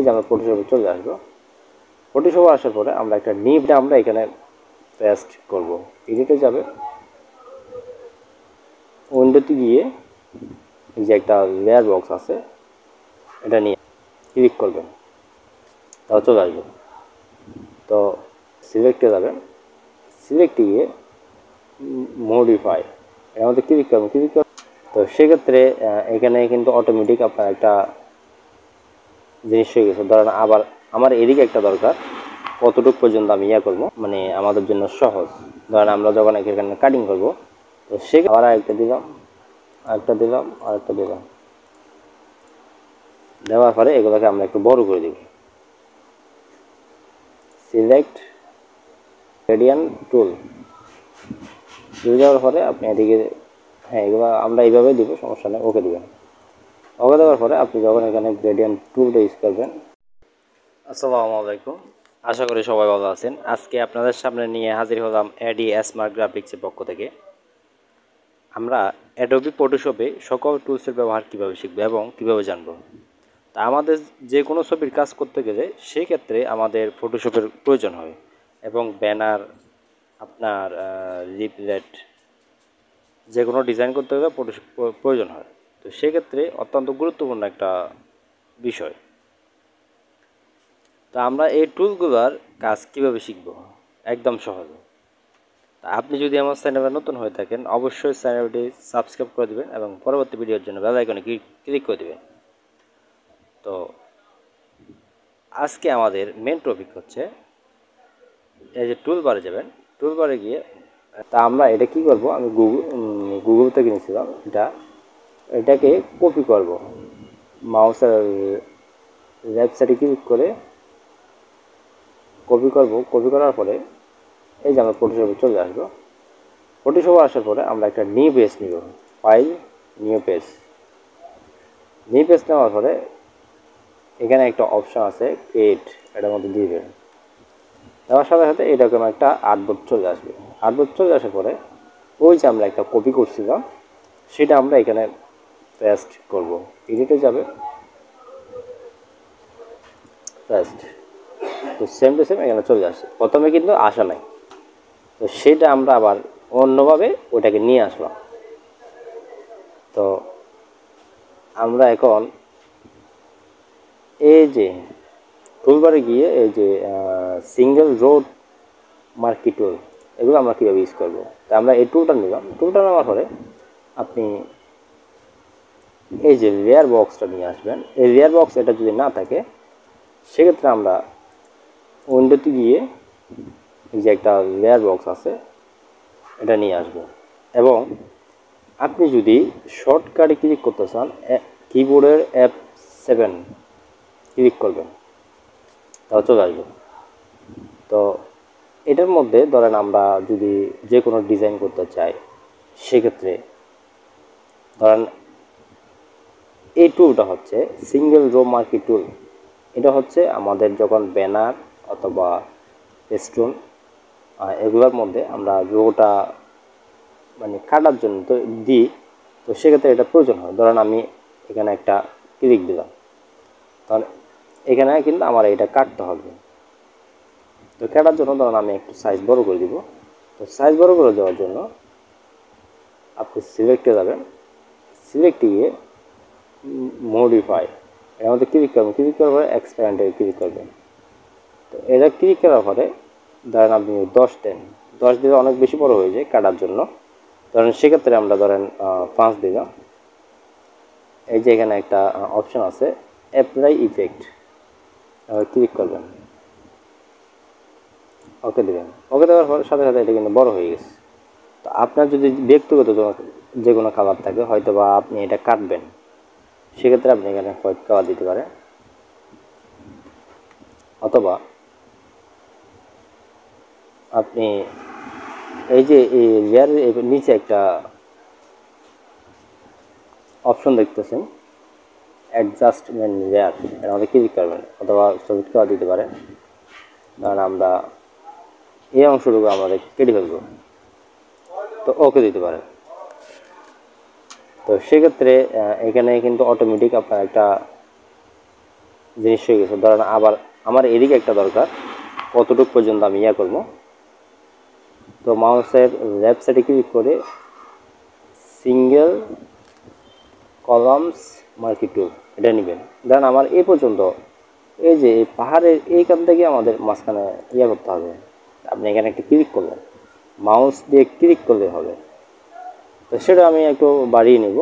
এই যে আমরা ফটোশপে চলে আসবো। ফটোশপে আসার পরে আমরা একটা নিবটা আমরা এখানে পেস্ট করব। এডিটে যাবে, উইন্ডোতে গিয়ে এই যে একটা লেয়ার বক্স আছে এটা নিয়ে ক্লিক করবেন, তাও চলে আসবে। তো সিলেক্টে যাবেন, সিলেক্টে গিয়ে মডিফাই এর মধ্যে ক্লিক করবেন। তো সেক্ষেত্রে এখানে কিন্তু অটোমেটিক আপনার একটা জিনিস হয়ে গেছে। ধরেন আবার আমার এদিকে একটা দরকার, কতটুকু পর্যন্ত আমি করবো, মানে আমাদের জন্য সহজ। ধরেন আমরা যখন এখানে কাটিং করবো, তো সে আবার আরেকটা দিলাম, আরেকটা দিলাম, আরেকটা দিলাম, দেওয়ার পরে এগুলোকে আমরা একটু বড় করে দিব। সিলেক্ট গ্রেডিয়েন্ট টুল দিয়ে যাওয়ার পরে আপনি এদিকে, হ্যাঁ এগুলো আমরা এইভাবে দিব, সমস্যা নেই, ওকে দিবেন। ওকে দেওয়ার পরে আপনি যখন এখানে গ্রেডিয়েন্ট টুলটা ইউজ করবেন। আসসালামু আলাইকুম, আশা করি সবাই ভালো আছেন। আজকে আপনাদের সামনে নিয়ে হাজির হলাম এডি স্মার্ট গ্রাফিক্সের পক্ষ থেকে। আমরা অ্যাডোবি ফটোশপে সকল টুলসের ব্যবহার কীভাবে শিখব এবং কীভাবে জানব। তা আমাদের যে কোনো ছবির কাজ করতে গেলে সেক্ষেত্রে আমাদের ফটোশপের প্রয়োজন হয়, এবং ব্যানার, আপনার লিফলেট, যে কোনো ডিজাইন করতে গেলে ফটোশপ প্রয়োজন হয়। তো সেক্ষেত্রে অত্যন্ত গুরুত্বপূর্ণ একটা বিষয়। তা আমরা এই টুলগুলোর কাজ কীভাবে শিখব, একদম সহজে। তা আপনি যদি আমার চ্যানেলে নতুন হয়ে থাকেন, অবশ্যই চ্যানেলটি সাবস্ক্রাইব করে দেবেন এবং পরবর্তী ভিডিওর জন্য বেল আইকনে ক্লিক করে দেবেন। তো আজকে আমাদের মেন টপিক হচ্ছে, এই যে টুল বারে যাবেন, টুল বারে গিয়ে তা আমরা এটা কি করব, আমি গুগল থেকে নিয়েছিলাম এটাকে কপি করব। মাউসের লেফট সাইডে ক্লিক করে কপি করব। কপি করার পরে এই যে আমরা ফটোশপে চলে আসবো। ফটোশপে আসার পরে আমরা একটা নিউ পেজ নিব, file, new page. New page নেওয়ার পরে এখানে একটা অপশান আছে ক্রিয়েট, এটার মধ্যে দিয়ে দেবেন। দেওয়ার সাথে সাথে এরকম একটা আর্টবোর্ড চলে আসবে। আর্টবোর্ড চলে আসার পরে ওই যে আমরা একটা কপি করছিলাম সেটা আমরা এখানে পেস্ট করব। এডিটে যাবে, পেস্ট। তো সেম টু সেম এখানে চলে আসে, প্রথমে কিন্তু আসা নাই। তো সেটা আমরা আবার অন্যভাবে ওটাকে নিয়ে আসলাম। তো আমরা এখন এই যে টুলবারে গিয়ে এই যে সিঙ্গেল রোড মার্কি টুল, এগুলো আমরা কীভাবে ইউজ করবো। তা আমরা এই টুলটা নিলাম। টুলটা নেওয়ার পরে আপনি এই যে লেয়ার বক্সটা নিয়ে আসবেন। এই লেয়ার বক্স এটা যদি না থাকে সেক্ষেত্রে আমরা উইন্ডোতে গিয়ে এই যে একটা লেয়ার বক্স আছে এটা নিয়ে আসবো। এবং আপনি যদি শর্টকাটে ক্লিক করতে চান, কিবোর্ডের F7 ক্লিক করবেন, তাও চলে আসবে। তো এটার মধ্যে ধরেন আমরা যদি যে কোনো ডিজাইন করতে চাই, সেক্ষেত্রে ধরেন এই টুলটা হচ্ছে সিঙ্গেল রো মার্কি টুল। এটা হচ্ছে আমাদের যখন ব্যানার অথবা স্টোন এগুলোর মধ্যে আমরা রোটা মানে কাটার জন্য তো দিই, তো সেক্ষেত্রে এটা প্রয়োজন হয়। ধরেন আমি এখানে একটা ক্লিক দিলাম, তাহলে এখানে কিন্তু আমার এটা কাটতে হবে। তো কাটার জন্য ধরুন আমি একটু সাইজ বড় করে দিব। তো সাইজ বড় করে দেওয়ার জন্য আপনি সিলেক্টে যাবেন, সিলেক্টে গিয়ে মডিফাই এর মধ্যে ক্লিক করবেন। ক্লিক করার পরে এক্সপ্যান্ডে ক্লিক করবেন। তো এটা ক্লিক করার পরে ধরেন আপনি 10 দেন, 10 দিলে অনেক বেশি বড় হয়ে যায় কাটার জন্য। ধরেন সেক্ষেত্রে আমরা ধরেন 5 দিলাম। এই যে এখানে একটা অপশন আছে অ্যাপ্লাই ইফেক্ট, ক্লিক করবেন, ওকে দেবেন। ওকে দেওয়ার পর সাথে সাথে এটা কিন্তু বড় হয়ে গেছে। তো আপনার যদি ব্যক্তিগত যে কোনো কালার থাকে, হয়তো বা আপনি এটা কাটবেন, সেক্ষেত্রে আপনি এখানে হোয়াইট কালার দিতে পারেন। অথবা আপনি এই যে এই লেয়ারের নিচে একটা অপশন দেখতেছেন অ্যাডজাস্টমেন্ট লেয়ার, এর মধ্যে ক্লিক করবেন। অথবা সলিড কালার দিতে পারেন। কারণ আমরা এই অংশটুকু আমাদের কেটে ফেলবো, তো ওকে দিতে পারেন। তো সেক্ষেত্রে এখানে কিন্তু অটোমেটিক আপনার একটা জিনিস হয়ে গেছে। ধরেন আবার আমার এদিকে একটা দরকার, কতটুকু পর্যন্ত আমি ইয়া করবো। তো মাউসের লেফট সাইডে ক্লিক করে সিঙ্গেল কলামস মার্কি টুল এটা নেবেন। ধরেন আমার এই পর্যন্ত, এই যে এই পাহাড়ের এইখান থেকে আমাদের মাঝখানে ইয়া করতে হবে। আপনি এখানে একটা ক্লিক করলেন, মাউস দিয়ে ক্লিক করলে হবে। তো সেটা আমি একটু বাড়িয়ে নেব।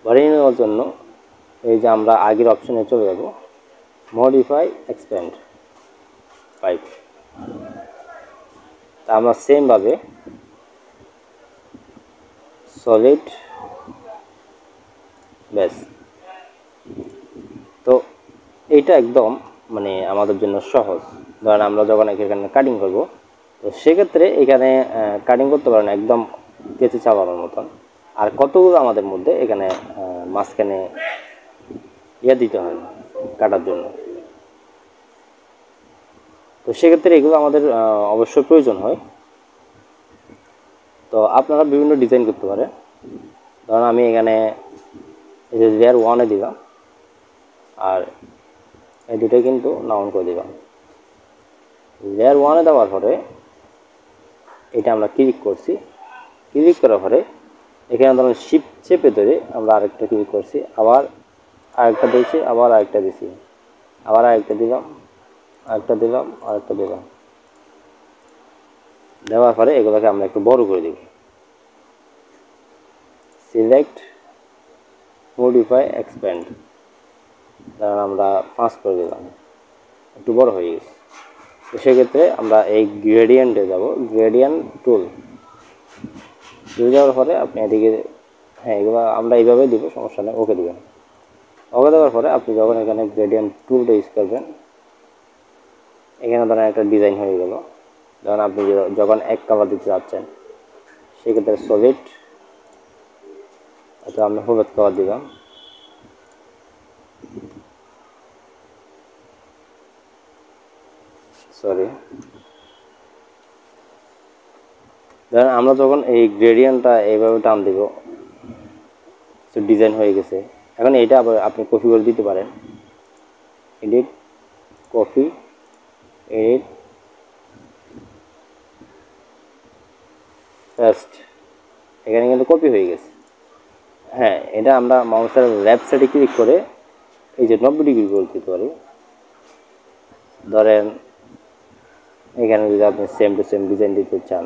বাড়িয়ে নেওয়ার জন্য এই যে আমরা আগের অপশনে চলে যাব, মডিফাই এক্সপ্যান্ড 5। তা আমরা সেমভাবে সলিড ব্যাস। তো এইটা একদম মানে আমাদের জন্য সহজ। ধরেন আমরা যখন এখানে কাটিং করব, তো সেক্ষেত্রে এখানে কাটিং করতে পারেন একদম কেচে চালানোর মতন। আর কতগুলো আমাদের মধ্যে এখানে মাঝখানে ইয়ে দিতে হয় কাটার জন্য। তো সেক্ষেত্রে এগুলো আমাদের অবশ্যই প্রয়োজন হয়। তো আপনারা বিভিন্ন ডিজাইন করতে পারেন। ধরুন আমি এখানে এই যে লেয়ার 1-এ দিলাম, আর এই দুটোই কিন্তু নাউন করে দিলাম। লেয়ার 1-এ দেওয়ার পরে এটা আমরা ক্লিক করছি, ক্লিক করার পরে এখানে ধরুন শিফট চেপে ধরে আমরা আরেকটা ক্লিক করছি, আবার আরেকটা দিয়েছি, আবার আরেকটা দিয়েছি, আবার আরেকটা দিলাম, আরেকটা দিলাম, আরেকটা দিলাম। দেওয়ার পরে এগুলোকে আমরা একটু বড় করে দিব। সিলেক্ট মডিফাই এক্সপ্যান্ড, ধরুন আমরা 5 করে দিলাম, একটু বড় হয়ে গেছে। তো সেক্ষেত্রে আমরা এই গ্রেডিয়েন্টে যাব, গ্রেডিয়েন্ট টুল যাওয়ার পরে আপনি এদিকে, হ্যাঁ এগুলো আমরা এইভাবে দিব, সমস্যা নেই, ওকে দেবেন। ওকে দেওয়ার পরে আপনি যখন এখানে গ্রেডিয়েন্ট টুলটা ইউজ করবেন, এখানে ধরেন একটা ডিজাইন হয়ে গেল। ধরেন আপনি যখন এক কালার দিতে যাচ্ছেন, সেক্ষেত্রে সলিড, এটা আমরা হলুদ কালার দিলাম। সরি, ধরেন আমরা যখন এই গ্রেডিয়েন্টটা এইভাবে টান দিব, ডিজাইন হয়ে গেছে। এখন এইটা আবার আপনি কপি করে দিতে পারেন, এডিট, কপি, এডিট, পেস্ট। এখানে কিন্তু কপি হয়ে গেছে। হ্যাঁ, এটা আমরা মাউসের লেফট সাইডে ক্লিক করে এই যে 90 ডিগ্রি করে দিতে পারি। ধরেন এখানে যদি আপনি সেম টু সেম ডিজাইন দিতে চান,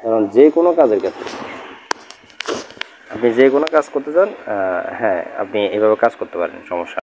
কারণ যে কোনো কাজের ক্ষেত্রে আপনি যে কোনো কাজ করতে চান, হ্যাঁ আপনি এভাবে কাজ করতে পারেন, সমস্যা।